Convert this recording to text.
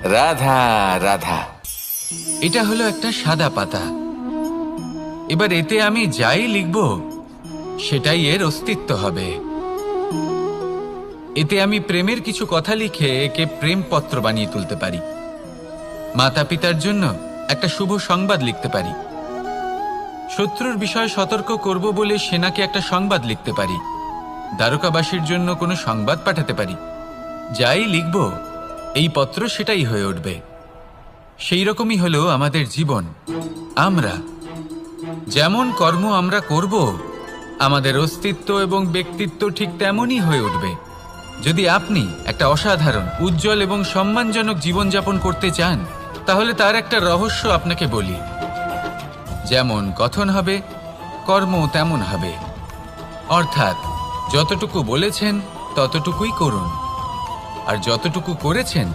রাধা রাধা। এটা হলো একটা সাদা পাতা। এবার এতে আমি যাই লিখব সেটাই এর অস্তিত্ব হবে। এতে আমি প্রেমের কিছু কথা লিখে একে প্রেমপত্র বানিয়ে তুলতে পারি। মাতা পিতার জন্য একটা শুভ সংবাদ লিখতে পারি। শত্রুর বিষয়ে সতর্ক করব বলে সেনাকে একটা সংবাদ লিখতে পারি। দ্বারকাবাসীর জন্য কোনো সংবাদ পাঠাতে পারি। যাই লিখব এই পত্র সেটাই হয়ে উঠবে। সেই রকমই হলো আমাদের জীবন। আমরা যেমন কর্ম আমরা করব, আমাদের অস্তিত্ব এবং ব্যক্তিত্ব ঠিক তেমনই হয়ে উঠবে। যদি আপনি একটা অসাধারণ, উজ্জ্বল এবং সম্মানজনক জীবনযাপন করতে চান, তাহলে তার একটা রহস্য আপনাকে বলি। যেমন কথন হবে, কর্ম তেমন হবে। অর্থাৎ যতটুকু বলেছেন ততটুকুই করুন, আর যতটুকু করেছেন